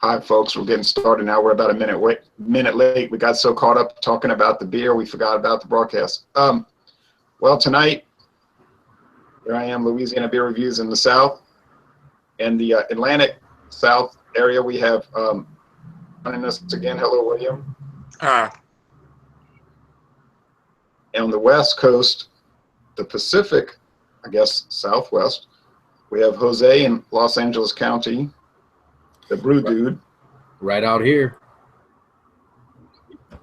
Hi, folks. We're getting started now. We're about a minute late. We got so caught up talking about the beer, we forgot about the broadcast. Well, tonight, here I am, Louisiana Beer Reviews in the South. In the Atlantic South area, we have joining us again. Hello, William. And on the West Coast, the Pacific, I guess Southwest, we have Jose in Los Angeles County, the brew dude. Right out here.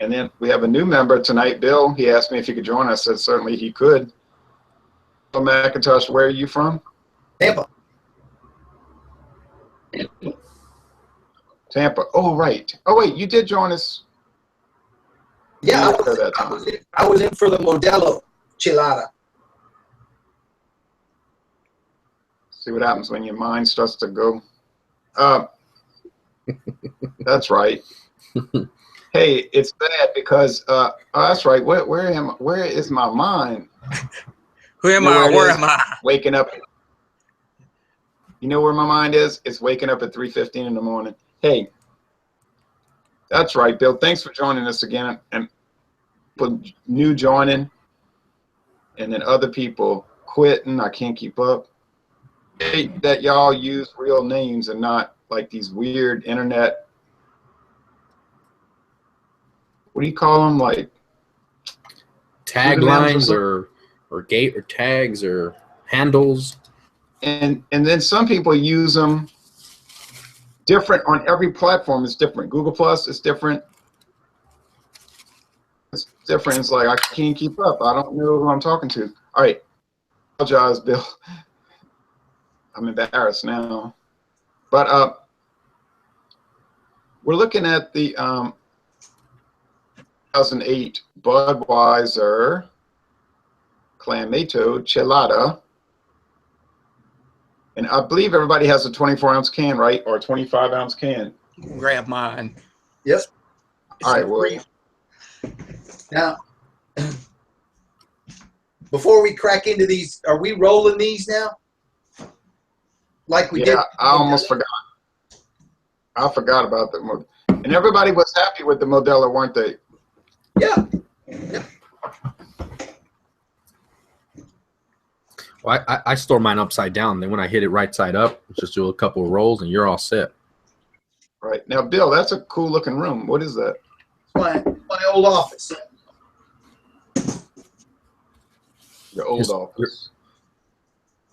And then we have a new member tonight, Bill. He asked me if he could join us. I said certainly he could. Bill McIntosh, where are you from? Tampa. Tampa. Oh, right. Oh, wait, you did join us. Yeah, I was in for the Modelo Chelada. See what happens when your mind starts to go. That's right. Hey, it's bad because oh, that's right. Where is my mind? Who am I? Where am I? Waking up. You know where my mind is? It's waking up at 3:15 in the morning. Hey, that's right, Bill. Thanks for joining us again, and new joining, and then other people quitting. I can't keep up. Hey, that y'all use real names and not like these weird internet. What do you call them? Like taglines or gate or tags or handles. And then some people use them different on every platform. It's different. Google Plus is different. It's different. It's like I can't keep up. I don't know who I'm talking to. All right. I apologize, Bill. I'm embarrassed now. But we're looking at the 2008 Budweiser Clamato Chelada. And I believe everybody has a 24-ounce can, right? Or a 25-ounce can. Grab mine. Yes. All right, William. Now, before we crack into these, are we rolling these now? Like we did? Yeah, I almost forgot. I forgot about the and everybody was happy with the Modelo, weren't they? Yeah. Well, I store mine upside down. Then when I hit it right side up, just do a couple of rolls and you're all set. Right. Now, Bill, that's a cool looking room. What is that? My old office. Your old office.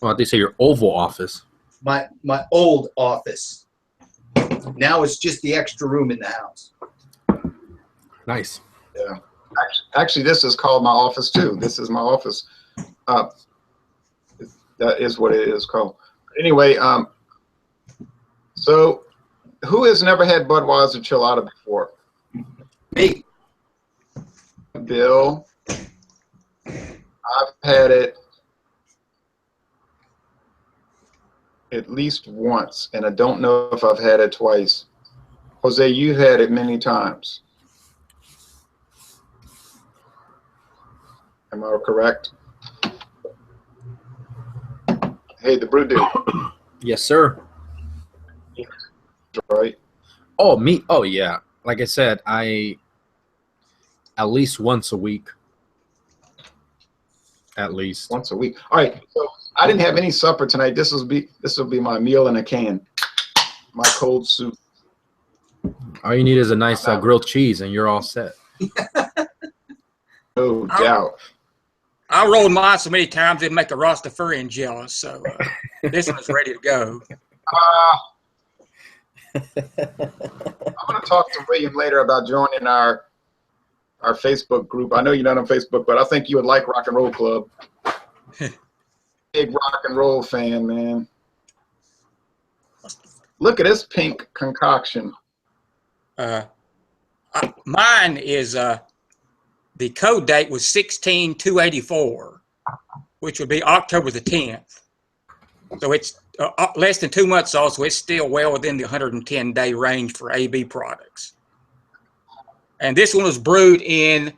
Well, they say your Oval Office. My old office. Now it's just the extra room in the house. Nice. Yeah. Actually, this is called my office too. This is my office. That is what it is called. Anyway, so who has never had Budweiser Chelada before? Me. Bill. I've had it at least once, and I don't know if I've had it twice. Jose, you've had it many times. Am I correct? Hey, the brew dude. Yes, sir. Right. Oh, me. Oh, yeah. Like I said, I at least once a week. At least once a week. All right. So I didn't have any supper tonight. This will be my meal in a can. My cold soup. All you need is a nice grilled cheese, and you're all set. No doubt. I rolled mine so many times it'd make a Rastafarian jealous. So this one's ready to go. I'm going to talk to William later about joining our Facebook group. I know you're not on Facebook, but I think you would like Rock and Roll Club. Big rock and roll fan, man. Look at this pink concoction. Mine is the code date was 16/2/84, which would be October the 10th. So it's less than 2 months old, so it's still well within the 110-day range for AB products. And this one was brewed in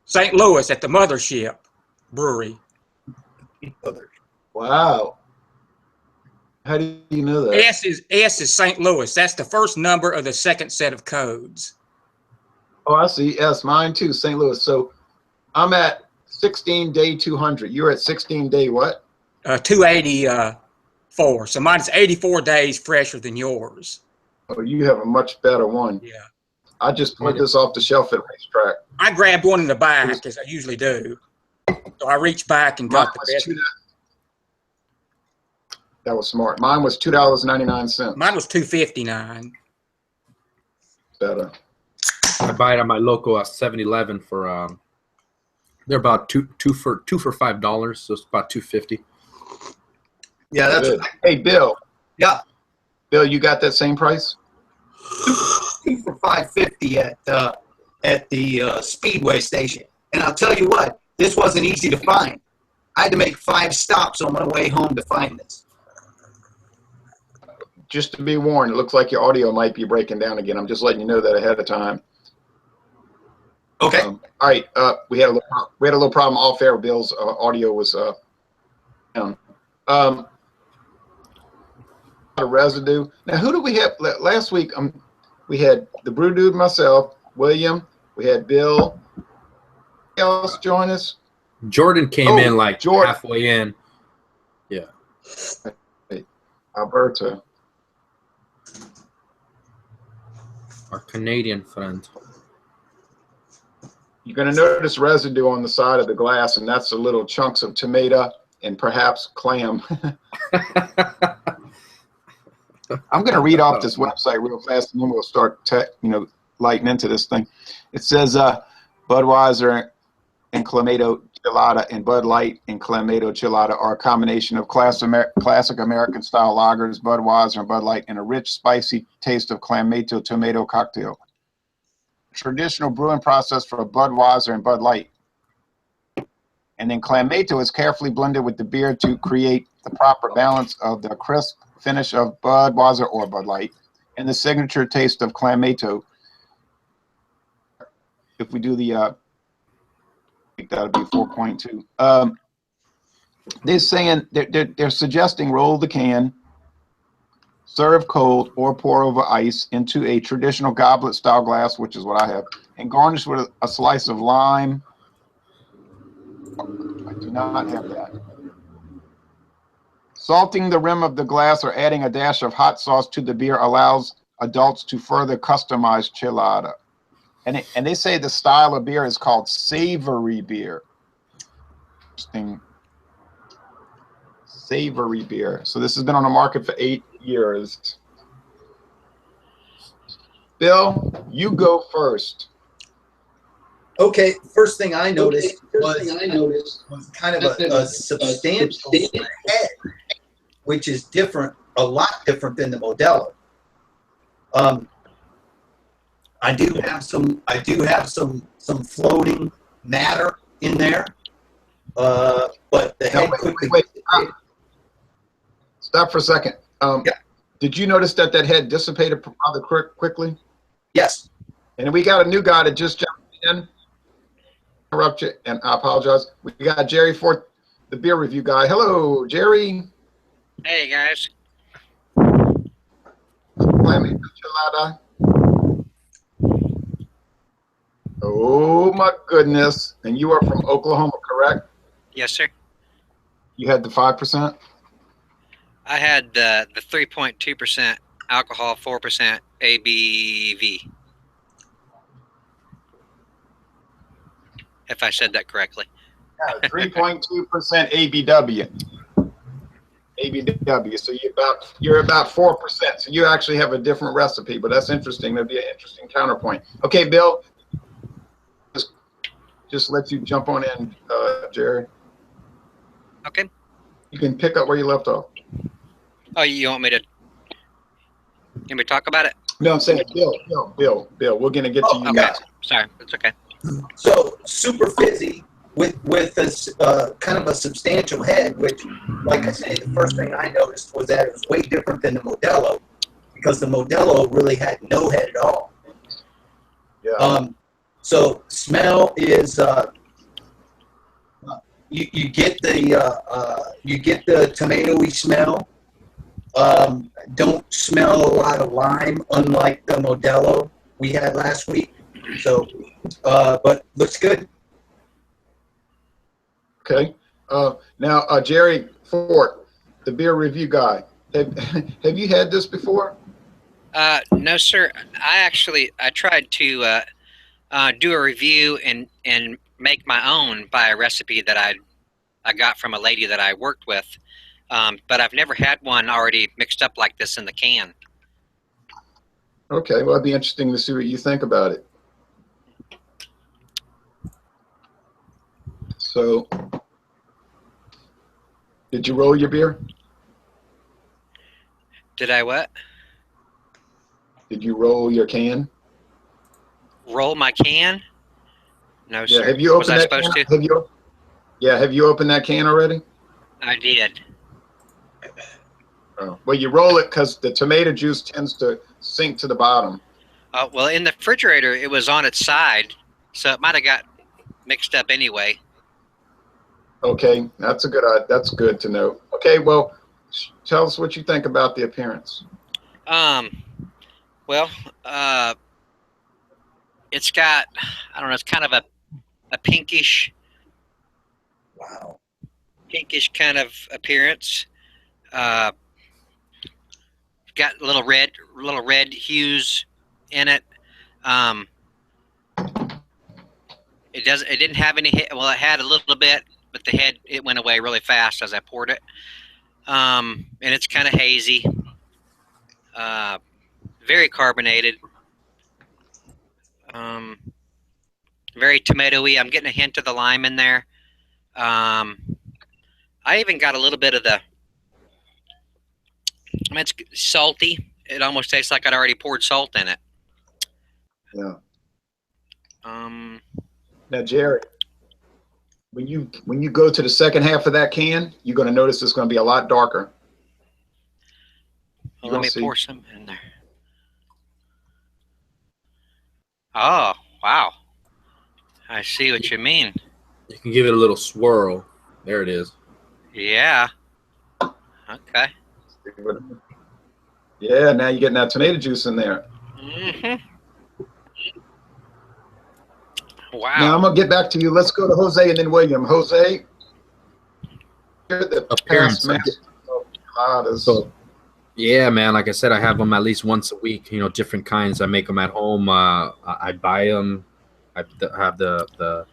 St. Louis at the Mothership Brewery. Wow. How do you know that? S is St. Louis. That's the first number of the second set of codes. Oh, I see. Yes, mine too, St. Louis. So I'm at 16 day 200. You're at 16 day what? 284. So mine's 84 days fresher than yours. Oh, you have a much better one. Yeah. I just pulled this off the shelf at racetrack. I grabbed one in the back, as I usually do. So I reached back and got the best. That was smart. Mine was $2.99. Mine was $2.59. Better. I buy it at my local 7-Eleven for they're about two for $5, so it's about $2.50. Yeah, that's good. Hey, Bill. Yeah. Bill, you got that same price? 2 for $5.50 at the Speedway station. And I'll tell you what, this wasn't easy to find. I had to make 5 stops on my way home to find this. Just to be warned, it looks like your audio might be breaking down again. I'm just letting you know that ahead of time. Okay. All right. We had a little problem off air. Bill's audio was down. A residue. Now, who do we have last week? We had the brew dude, myself, William. We had Bill. Who else join us? Jordan came in like Jordan. halfway in. Yeah. Hey, Alberto. Our Canadian friend. You're going to notice residue on the side of the glass, and that's the little chunks of tomato and perhaps clam. I'm going to read off this website real fast, and then we'll start, lighting into this thing. It says Budweiser and Clamato Chelada and Bud Light and Clamato Chelada are a combination of classic American-style lagers, Budweiser and Bud Light, and a rich, spicy taste of Clamato tomato cocktail. Traditional brewing process for Budweiser and Bud Light. And then Clamato is carefully blended with the beer to create the proper balance of the crisp finish of Budweiser or Bud Light and the signature taste of Clamato. If we do the, I think that'll be 4.2. They're saying, they're suggesting roll the can, serve cold, or pour over ice into a traditional goblet-style glass, which is what I have, and garnish with a slice of lime. I do not have that. Salting the rim of the glass or adding a dash of hot sauce to the beer allows adults to further customize Chelada. And they say the style of beer is called savory beer. Interesting. Savory beer. So this has been on the market for 8 years. Bill, you go first. Okay, first thing I noticed was kind of a substantial head, which is different, a lot different than the Modelo. I do have some floating matter in there, but the head quickly. Wait. Stop for a second. Yeah. Did you notice that head dissipated rather quickly? Yes. And we got a new guy that just jumped in. Interrupt you, and I apologize. We got Jerry Fort, the beer review guy. Hello, Jerry. Hey guys. Clamato Chelada. Oh my goodness! And you are from Oklahoma, correct? Yes, sir. You had the 5%. I had the 3.2% alcohol, 4% ABV. If I said that correctly. 3.2% ABW. ABW. So you're about 4%. So you actually have a different recipe, but that's interesting. That'd be an interesting counterpoint. Okay, Bill. Just let you jump on in, Jerry. Okay. You can pick up where you left off. Oh, you want me to talk about it? No, I'm saying Bill. We're gonna get to you Okay. next. Sorry, it's okay. So super fizzy with this kind of a substantial head, which, like I say, the first thing I noticed was that it was way different than the Modelo, because the Modelo really had no head at all. Yeah. So smell is you get the tomatoey smell. Don't smell a lot of lime, unlike the Modelo we had last week. So, but looks good. Okay. Now, Jerry Fort, the beer review guy. Have you had this before? No, sir. I tried to do a review and make my own by a recipe that I got from a lady that I worked with. But I've never had one already mixed up like this in the can. Okay, well, it'd be interesting to see what you think about it. So, did you roll your beer? Did I what? Did you roll your can? Roll my can? No, Yeah. sir. Have you opened Was I that supposed can? to? Have you opened that can already? I did. Oh. Well, you roll it because the tomato juice tends to sink to the bottom. Well, in the refrigerator, it was on its side, so it might have got mixed up anyway. Okay, that's good to know. Okay, well, tell us what you think about the appearance. Well, it's got, I don't know, it's kind of a pinkish kind of appearance. Got little red hues in it. It didn't have any head. Well, it had a little bit, but it went away really fast as I poured it. And it's kind of hazy. Very carbonated. Very tomatoey. I'm getting a hint of the lime in there. I even got a little bit of it's salty. It almost tastes like I'd already poured salt in it. Yeah. Now, Jerry, when you go to the second half of that can, you're going to notice it's going to be a lot darker. Well, let me pour some in there. Oh, wow. I see what you mean. You can give it a little swirl. There it is. Yeah. Okay. Yeah, now you're getting that tomato juice in there. Mm-hmm. Wow. Now I'm gonna get back to you. Let's go to Jose and then William. Jose, you're the Appearance. past master of Cheladas. So, yeah, man. Like I said, I have them at least once a week. You know, different kinds. I make them at home. I buy them. I have the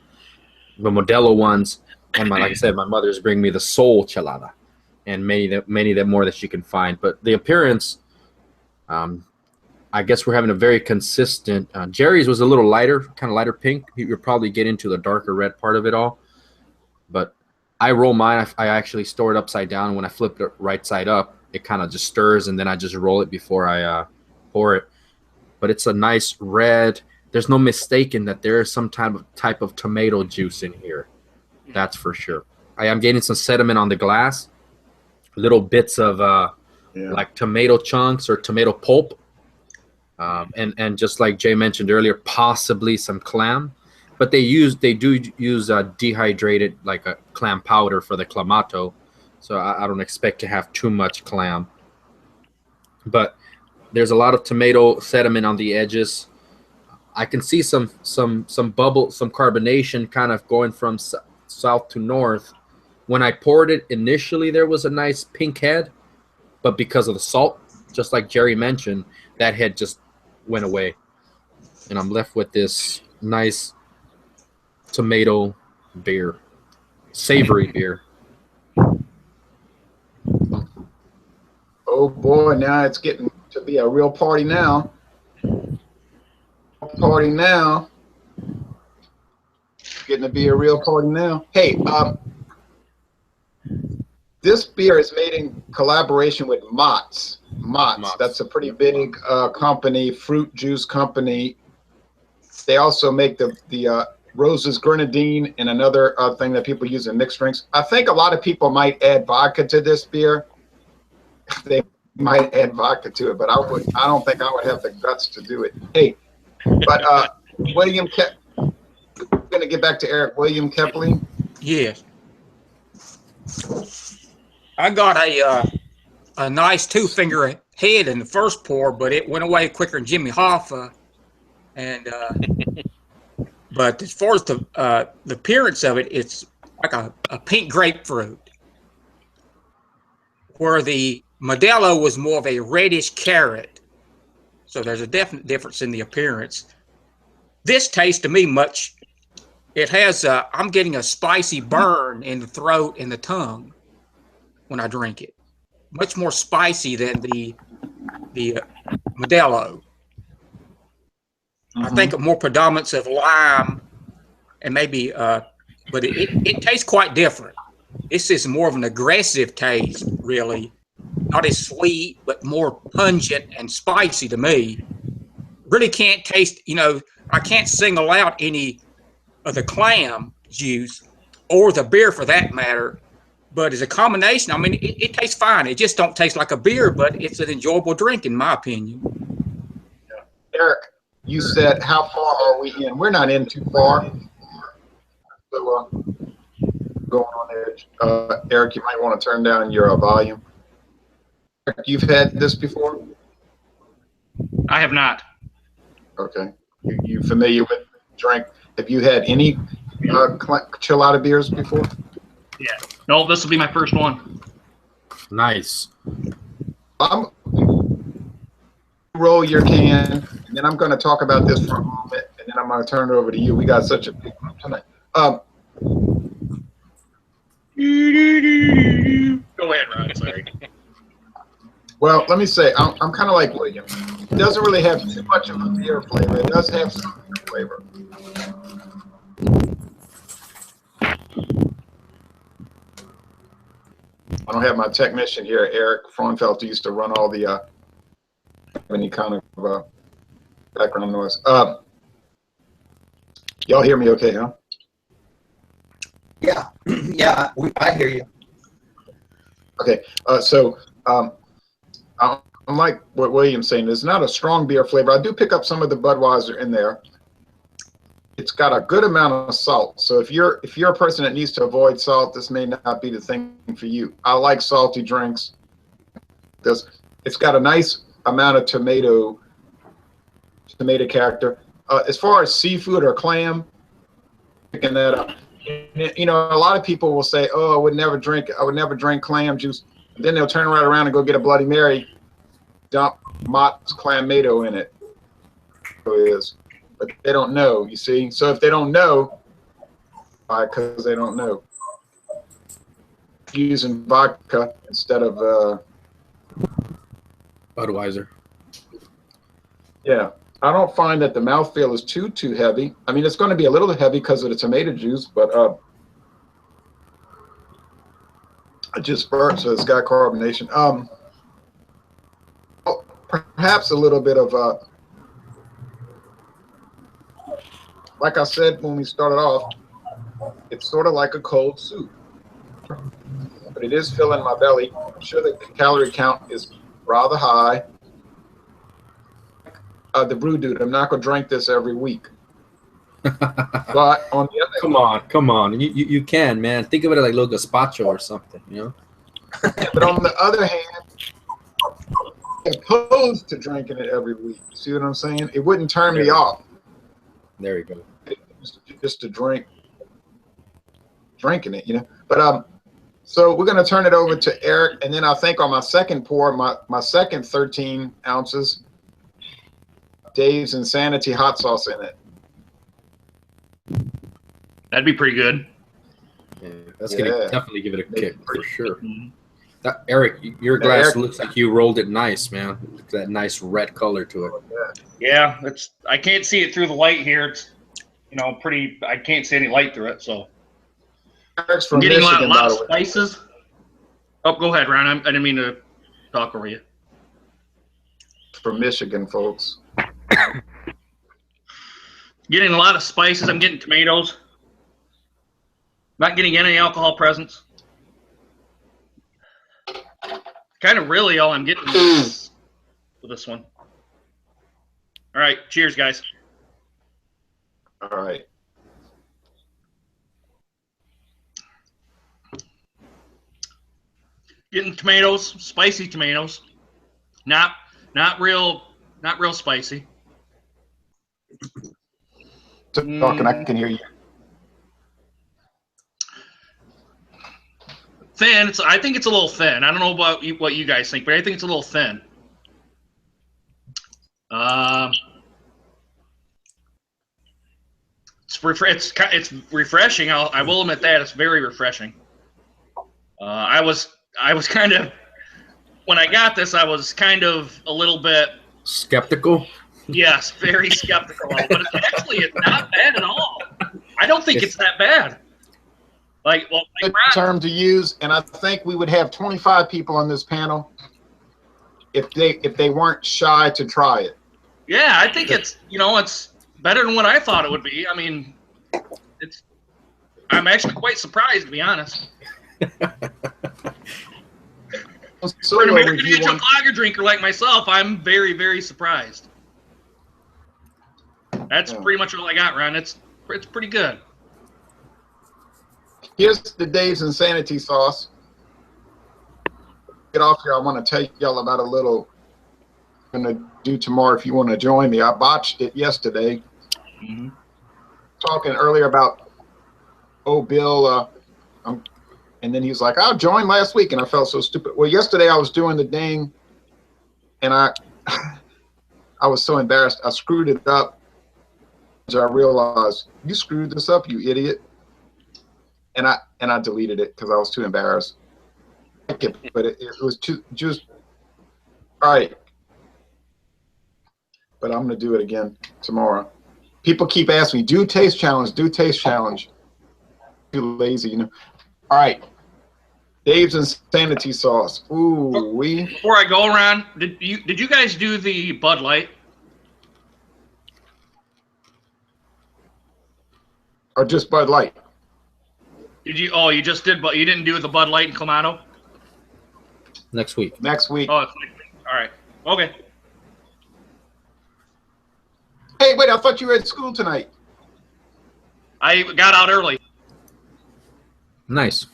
Modelo ones, and like I said, my mother's bring me the Soul Chelada, and many that more that she can find. But the appearance, I guess we're having a very consistent. Jerry's was a little lighter, kind of lighter pink. You'll probably get into the darker red part of it all. But I roll mine. I actually store it upside down. When I flip it right side up, it kind of just stirs, and then I just roll it before I pour it. But it's a nice red. There's no mistaking that there is some type of tomato juice in here. That's for sure. I am getting some sediment on the glass, little bits of like tomato chunks or tomato pulp. And just like Jay mentioned earlier, possibly some clam, but they do use dehydrated, like a clam powder for the Clamato, so I don't expect to have too much clam. But there's a lot of tomato sediment on the edges. I can see some bubble, some carbonation kind of going from south to north. When I poured it initially, there was a nice pink head, but because of the salt, just like Jerry mentioned, that head just went away, and I'm left with this nice tomato beer, savory beer. Oh boy, now it's getting to be a real party now. Getting to be a real party now. Hey, this beer is made in collaboration with Mott's. That's a pretty big company, fruit juice company. They also make the Rose's Grenadine and another thing that people use in mixed drinks. I think a lot of people might add vodka to this beer. They might add vodka to it, but I don't think I would have the guts to do it. Hey, but William, we're going to get back to Eric. William Kepling? Yes. I got a a nice two-finger head in the first pour, but it went away quicker than Jimmy Hoffa. And but as far as the appearance of it, it's like a pink grapefruit, where the Modelo was more of a reddish carrot. So there's a definite difference in the appearance. This tastes to me much. It has. I'm getting a spicy burn in the throat and the tongue when I drink it. Much more spicy than the Modelo. I think a more predominance of lime and maybe, but it tastes quite different. This is more of an aggressive taste, really. Not as sweet, but more pungent and spicy to me. Really can't taste, I can't single out any of the clam juice or the beer for that matter. But as a combination, I mean, it tastes fine. It just don't taste like a beer, but it's an enjoyable drink in my opinion. Eric, you said, how far are we in? We're not in too far. So, going on there. Eric, you might want to turn down your volume. Eric, you've had this before? I have not. Okay. You familiar with drink? Have you had any Chelada beers before? Yeah. No, this will be my first one. Nice. Roll your can, and then I'm going to talk about this for a moment, and then I'm going to turn it over to you. We got such a big group tonight. Go ahead, Ron. Sorry. Well, let me say, I'm kind of like William. It doesn't really have too much of a beer flavor. It does have some beer flavor. I don't have my technician here, Eric Fraunfeldt, who used to run all the any kind of background noise. Y'all hear me okay, huh? Yeah, yeah, I hear you. Okay, I'm like what William's saying. There's not a strong beer flavor. I do pick up some of the Budweiser in there. It's got a good amount of salt. So if you're a person that needs to avoid salt, this may not be the thing for you. I like salty drinks. It's got a nice amount of tomato character. As far as seafood or clam, picking that up. A lot of people will say, "Oh, I would never drink clam juice." And then they'll turn right around and go get a Bloody Mary, dump Mott's Clamato in it. So it is, but they don't know. You see, so if they don't know, why? Because they don't know. Using vodka instead of Budweiser. Yeah, I don't find that the mouthfeel is too heavy. I mean, it's going to be a little heavy because of the tomato juice, but it just burnt, so it's got carbonation. Perhaps a little bit of like I said when we started off, it's sort of like a cold soup, but it is filling my belly. I'm sure the calorie count is rather high. The brew dude, I'm not going to drink this every week. But on the other Come on. You can, man. Think of it like a little gazpacho or something, But on the other hand, I'm opposed to drinking it every week. See what I'm saying? It wouldn't turn me off. There you go. Just to drinking it, But so we're going to turn it over to Eric, and then I think on my second pour, my second 13 ounces, Dave's Insanity hot sauce in it. That'd be pretty good. Yeah, that's gonna definitely give it a kick for sure. Eric, your Now, glass Eric, looks like you rolled it nice, man. That nice red color to it. Yeah, I can't see it through the light here. It's pretty. I can't see any light through it, so. Eric's I'm from getting Michigan, a lot by of the way. spices. Oh, go ahead, Ron. I didn't mean to talk over you. From Michigan, folks. Getting a lot of spices. I'm getting tomatoes. Not getting any alcohol presence. Kind of really all I'm getting with this one. All right. Cheers, guys. All right. Getting tomatoes, spicy tomatoes. Not real spicy. Talking, I can hear you. Thin. I think it's a little thin. I don't know about what you guys think, but I think it's a little thin. It's refreshing. I will admit that it's very refreshing. I was kind of, when I got this, I was kind of a little bit skeptical. Yes, very skeptical. But it's not bad at all. I don't think it's that bad. Good term to use, and I think we would have 25 people on this panel if they weren't shy to try it. Yeah, I think it's better than what I thought it would be. I mean, I'm actually quite surprised, to be honest. For an American Angel lager drinker like myself, I'm very, very surprised. That's pretty much all I got, Ron. It's pretty good. Here's the Dave's Insanity sauce. Get off here. I want to tell y'all about a little I'm going to do tomorrow if you want to join me. I botched it yesterday. Talking earlier about, Bill, and then he was like, I joined last week, and I felt so stupid. Well, yesterday I was doing the ding, and I was so embarrassed. I screwed it up. I realized, you screwed this up, you idiot. And I deleted it because I was too embarrassed. But it was just all right. But I'm gonna do it again tomorrow. People keep asking me, do taste challenge. Too lazy, All right. Dave's Insanity sauce. Ooh, Before I go around, did you guys do the Bud Light? Or just Bud Light? Did you? Oh, you just did, but you didn't do the Bud Light and Clamato? Next week. Oh, it's next week. All right. Okay. Hey, wait! I thought you were at school tonight. I got out early. Nice.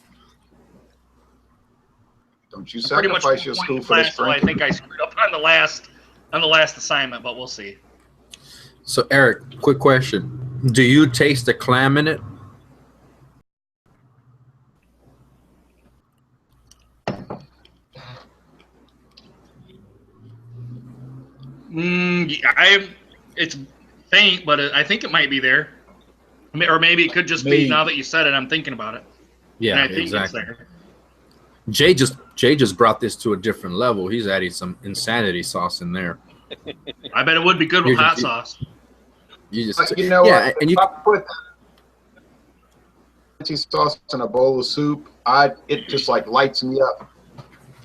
Don't you sacrifice your school for this drink? I think I screwed up on the last assignment, but we'll see. So, Eric, quick question: do you taste the clam in it? It's faint, but I think it might be there, or maybe it could just be. Now that you said it, I'm thinking about it. Yeah, I think exactly. It's there. Jay just brought this to a different level. He's adding some insanity sauce in there. I bet it would be good with hot sauce. You just, you know yeah, what? and if I put sauce in a bowl of soup, it just like lights me up.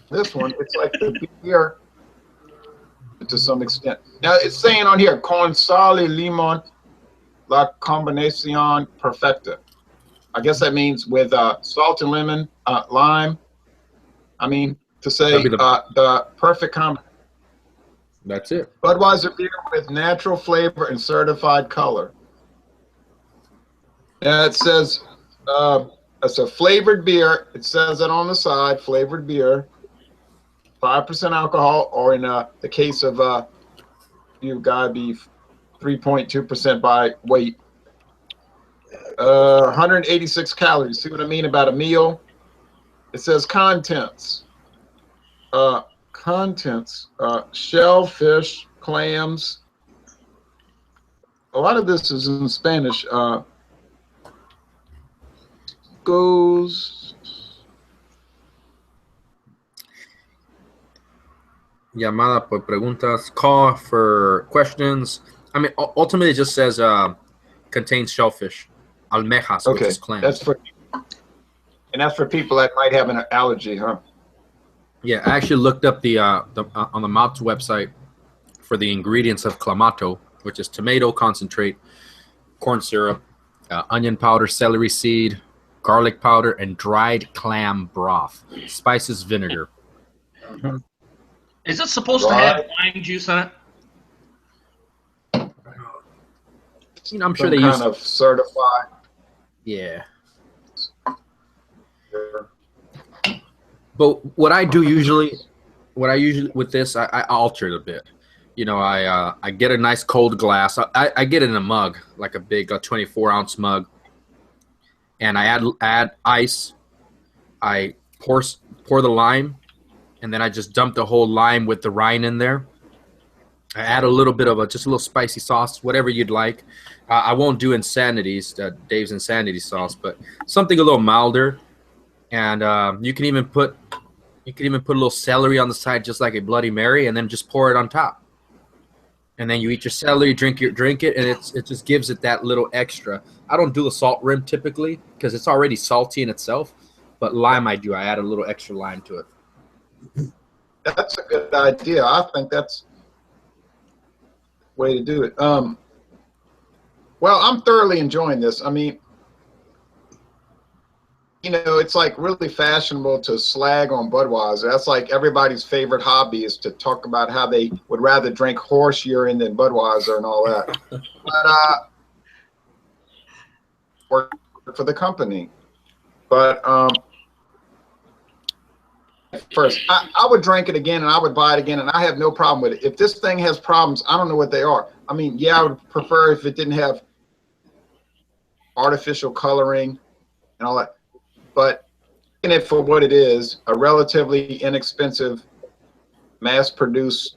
This one, it's like the beer to some extent. Now it's saying on here, con sal y limon, la combinación perfecta. I guess that means with salt and lemon, lime. I mean, to say the perfect combination. That's it. Budweiser beer with natural flavor and certified color. And it says it's a flavored beer. It says it on the side, flavored beer. 5% alcohol, or in the case of you've got to be 3.2% by weight. 186 calories. See what I mean about a meal? It says contents. Shellfish, clams. A lot of this is in Spanish. Llamada por preguntas, call for questions. I mean, ultimately it just says contains shellfish, almejas, which is clams. That's for people that might have an allergy, huh? Yeah, I actually looked up the on the Mott's website for the ingredients of clamato, which is tomato concentrate, corn syrup, onion powder, celery seed, garlic powder, and dried clam broth, spices, vinegar. Is it supposed to have lime juice in it? I'm sure they use kind of certified. Yeah. But what I usually with this, I alter it a bit. You know, I get a nice cold glass. I get it in a mug, like a big 24-ounce mug, and I add ice. I pour the lime, and then I just dump the whole lime with the rind in there. I add a little bit of just a little spicy sauce, whatever you'd like. I won't do Dave's Insanity sauce, but something a little milder. And you can even put a little celery on the side, just like a Bloody Mary, and then just pour it on top. And then you eat your celery, drink it, and it just gives it that little extra. I don't do a salt rim typically because it's already salty in itself, but lime I do. I add a little extra lime to it. That's a good idea. I think that's the way to do it. Well, I'm thoroughly enjoying this. I mean, you know, it's like really fashionable to slag on Budweiser. That's like everybody's favorite hobby is to talk about how they would rather drink horse urine than Budweiser and all that. But work for the company. But first, I would drink it again and I would buy it again, and I have no problem with it. If this thing has problems, I don't know what they are. I mean, yeah, I would prefer if it didn't have artificial coloring and all that. But in it for what it is, a relatively inexpensive, mass-produced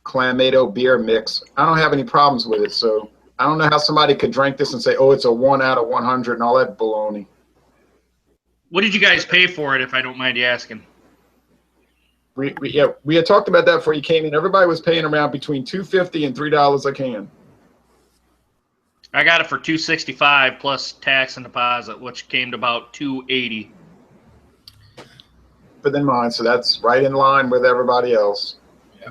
Clamato beer mix, I don't have any problems with it. So I don't know how somebody could drink this and say, oh, it's a 1 out of 100 and all that baloney. What did you guys pay for it, if I don't mind you asking? We had talked about that before you came in. Everybody was paying around between $2.50 and $3 a can. I got it for $2.65 plus tax and deposit, which came to about $2.80. But then mine, so that's right in line with everybody else. Yeah.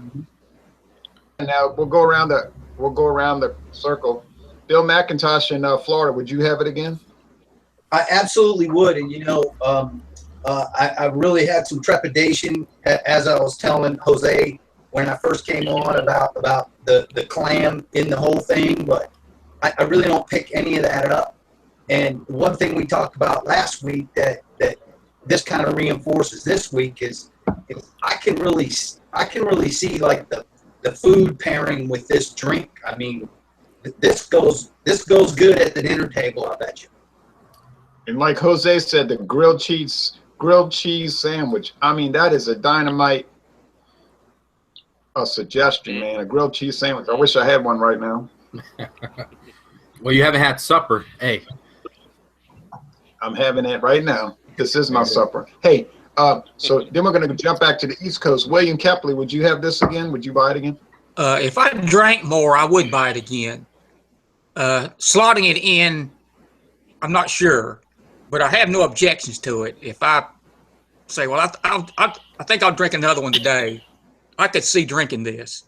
And now we'll go around the circle. Bill McIntosh in Florida, would you have it again? I absolutely would. And, you know, I really had some trepidation, as I was telling Jose when I first came on, about the clam in the whole thing, but I really don't pick any of that up. And one thing we talked about last week that this kind of reinforces this week is I can really see like the food pairing with this drink. I mean, this goes good at the dinner table, I bet you. And like Jose said, the grilled cheese sandwich. I mean, that is a dynamite suggestion, man. A grilled cheese sandwich. I wish I had one right now. Well, you haven't had supper. Hey. I'm having it right now. This is my supper. Hey, so then we're going to jump back to the East Coast. William Kepley, would you have this again? Would you buy it again? If I drank more, I would buy it again. Slotting it in, I'm not sure, but I have no objections to it. If I say, well, I think I'll drink another one today, I could see drinking this,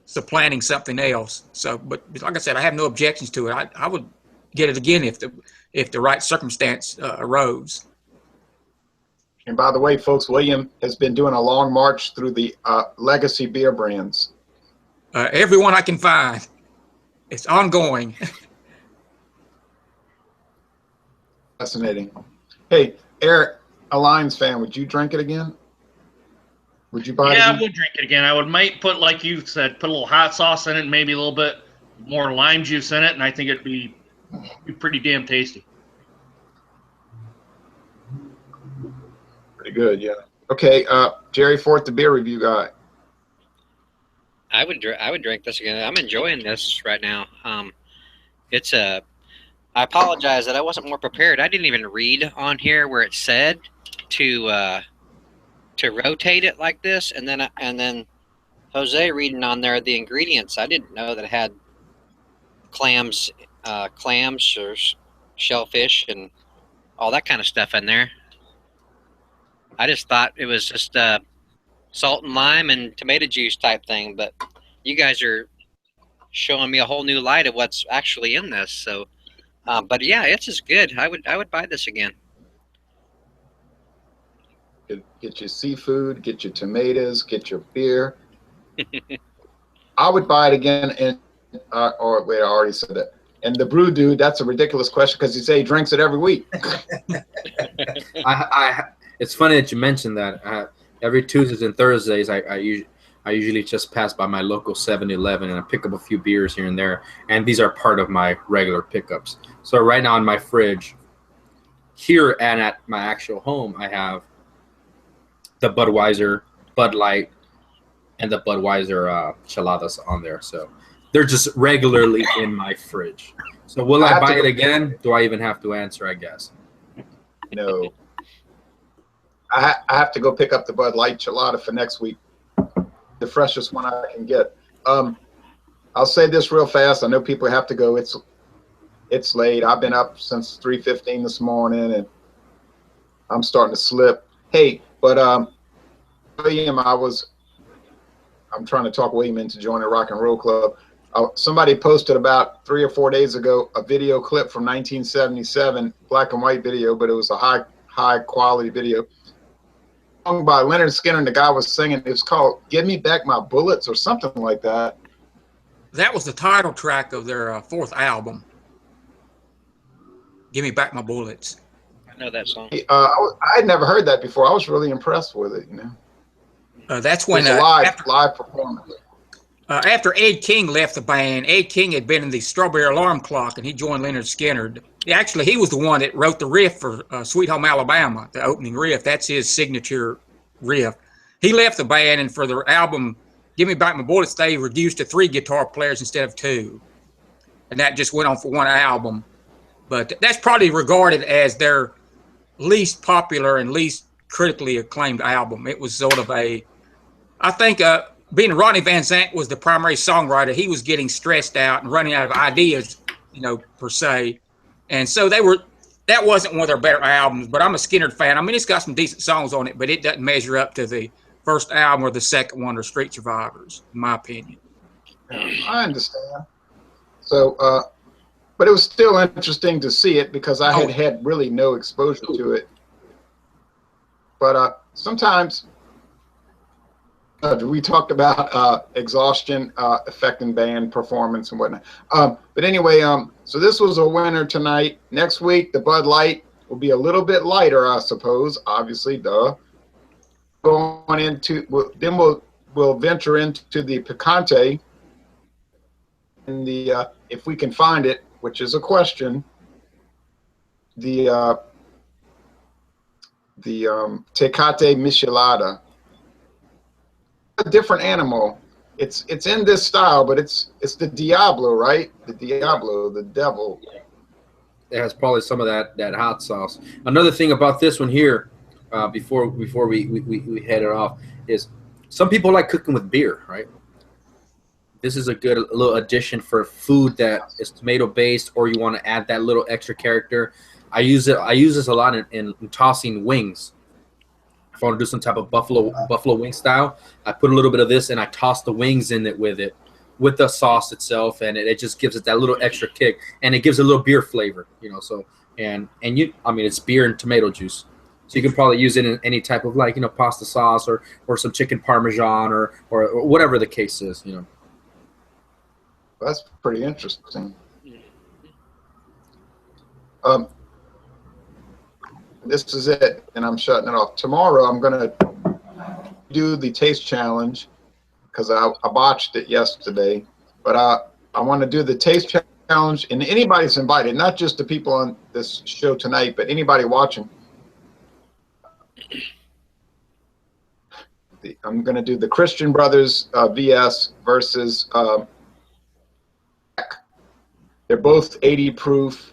supplanting something else. So, but like I said, I have no objections to it. I would get it again if the right circumstance arose. And by the way, folks, William has been doing a long march through the legacy beer brands. Everyone I can find. It's ongoing. Fascinating. Hey, Eric, a Lions fan, would you drink it again? Would you buy it again? I would drink it again. Might put, like you said, put a little hot sauce in it, and maybe a little bit more lime juice in it, and I think it'd be pretty damn tasty. Pretty good, yeah. Okay, Jerry Fort, the beer review guy. I would drink this again. I'm enjoying this right now. I apologize that I wasn't more prepared. I didn't even read on here where it said to rotate it like this, and then Jose reading on there the ingredients. I didn't know that it had clams or shellfish and all that kind of stuff in there. I just thought it was just salt and lime and tomato juice type thing, but you guys are showing me a whole new light of what's actually in this. So, but yeah, it's as good. I would buy this again. Get your seafood, get your tomatoes, get your beer. I would buy it again. And or wait, I already said that. And the brew dude, that's a ridiculous question because he say he drinks it every week. It's funny that you mentioned that. Every Tuesdays and Thursdays, I usually just pass by my local 7-Eleven and I pick up a few beers here and there, and these are part of my regular pickups. So right now in my fridge, here and at my actual home, I have the Budweiser, Bud Light, and the Budweiser Cheladas on there. So they're just regularly in my fridge. So will I buy it again? Do I even have to answer, I guess? No. I have to go pick up the Bud Light Chelada for next week. The freshest one I can get. I'll say this real fast. I know people have to go. It's late. I've been up since 3:15 this morning, and I'm starting to slip. Hey, but William, I'm trying to talk William into joining Rock and Roll Club. Somebody posted about 3 or 4 days ago a video clip from 1977, black and white video, but it was a high quality video. Song by Leonard Skinner, and the guy was singing. It was called "Give Me Back My Bullets" or something like that. That was the title track of their fourth album. "Give Me Back My Bullets." I know that song. I had never heard that before. I was really impressed with it. That's when live performance. After Ed King left the band. Ed King had been in the Strawberry Alarm Clock, and he joined Leonard Skinner. Actually, he was the one that wrote the riff for Sweet Home Alabama, the opening riff. That's his signature riff. He left the band, and for their album, "Give Me Back My Bullets," they reduced to 3 guitar players instead of 2. And that just went on for one album. But that's probably regarded as their least popular and least critically acclaimed album. It was sort of I think being Ronnie Van Zant was the primary songwriter, he was getting stressed out and running out of ideas, per se. And so that wasn't one of their better albums, but I'm a Skinner fan. I mean, it's got some decent songs on it, but it doesn't measure up to the first album or the second one or Street Survivors, in my opinion. I understand. So, but it was still interesting to see it because I had really no exposure to it. But sometimes we talked about exhaustion affecting band performance and whatnot. But anyway, so this was a winner tonight. Next week, the Bud Light will be a little bit lighter, I suppose. Obviously, duh. Going into then we'll venture into the Picante, and the if we can find it, which is a question. The Tecate Michelada. A different animal. It's in this style, but it's the Diablo, right? The Diablo, the devil. It has probably some of that hot sauce. Another thing about this one here, before we head it off, is some people like cooking with beer, right? This is a good little addition for food that is tomato based, or you want to add that little extra character. I use this a lot in tossing wings. If I want to do some type of buffalo wing style, I put a little bit of this and I toss the wings in it with the sauce itself, and it just gives it that little extra kick, and it gives a little beer flavor, So it's beer and tomato juice, so you can probably use it in any type of pasta sauce or some chicken parmesan or whatever the case is, That's pretty interesting. This is it, and I'm shutting it off. Tomorrow, I'm going to do the taste challenge because I botched it yesterday. But I want to do the taste challenge, and anybody's invited, not just the people on this show tonight, but anybody watching. I'm going to do the Christian Brothers VS versus they're both 80 proof,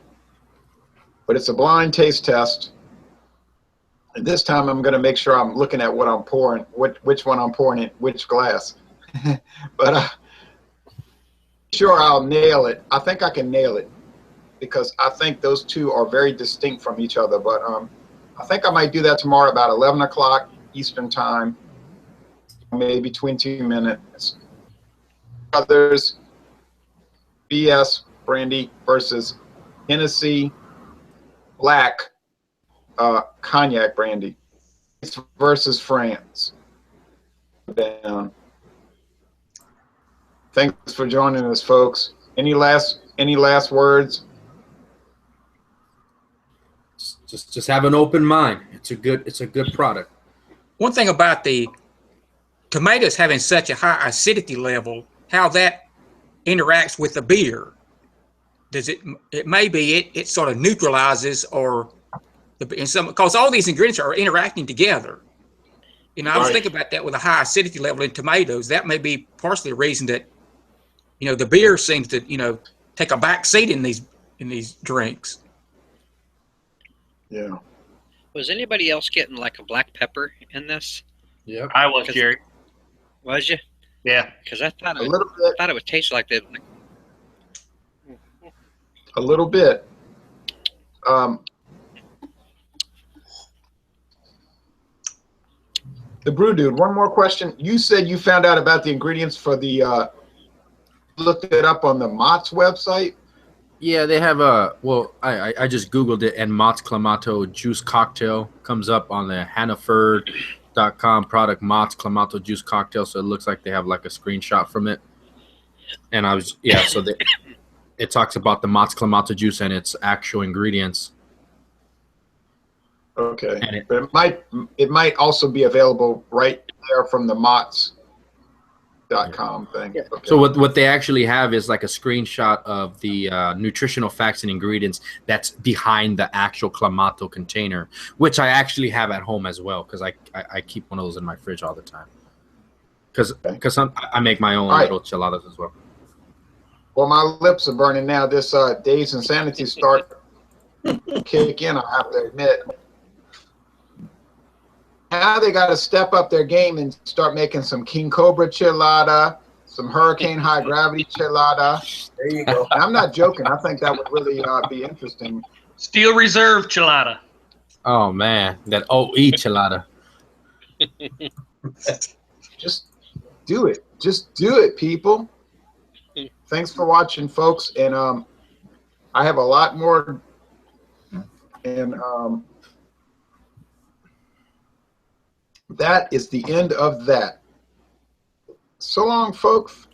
but it's a blind taste test. And this time I'm going to make sure I'm looking at what I'm pouring, which one I'm pouring in which glass. But sure, I'll nail it. I think I can nail it because I think those two are very distinct from each other. But I think I might do that tomorrow about 11 o'clock Eastern time, maybe 20 minutes. Others, BS brandy versus Hennessy Black cognac brandy versus France. Down. Thanks for joining us, folks. Any last words? Just have an open mind. It's a good product. One thing about the tomatoes having such a high acidity level, how that interacts with the beer. Does it? It may be it sort of neutralizes or because all these ingredients are interacting together. You know, I was thinking about that with a high acidity level in tomatoes. That may be partially the reason that, you know, the beer seems to, you know, take a back seat in these drinks. Yeah. Was anybody else getting like a black pepper in this? Yep. I was, Jerry. Was you? Yeah. Because I thought A little bit. it would taste like that. A little bit. The Brew Dude, one more question. You said you found out about the ingredients for the, looked it up on the Mott's website? Yeah, they have a, well, I just Googled it, and Mott's Clamato Juice Cocktail comes up on the Hannaford.com product, Mott's Clamato Juice Cocktail, so it looks like they have like a screenshot from it. And I was, yeah, so it talks about the Mott's Clamato juice and its actual ingredients. Okay. And But it might also be available right there from the Mott's.com thing. Yeah. Okay. So what they actually have is like a screenshot of the nutritional facts and ingredients that's behind the actual Clamato container, which I actually have at home as well because I keep one of those in my fridge all the time. Because I make my own little cheladas as well. Well, my lips are burning now. This Days Insanity start kick in, I have to admit. Now they got to step up their game and start making some King Cobra Chelada, some Hurricane High Gravity Chelada. There you go. And I'm not joking. I think that would really be interesting. Steel Reserve Chelada. Oh man, that OE Chelada. Just do it. Just do it, people. Thanks for watching, folks. And I have a lot more. And that is the end of that. So long, folks.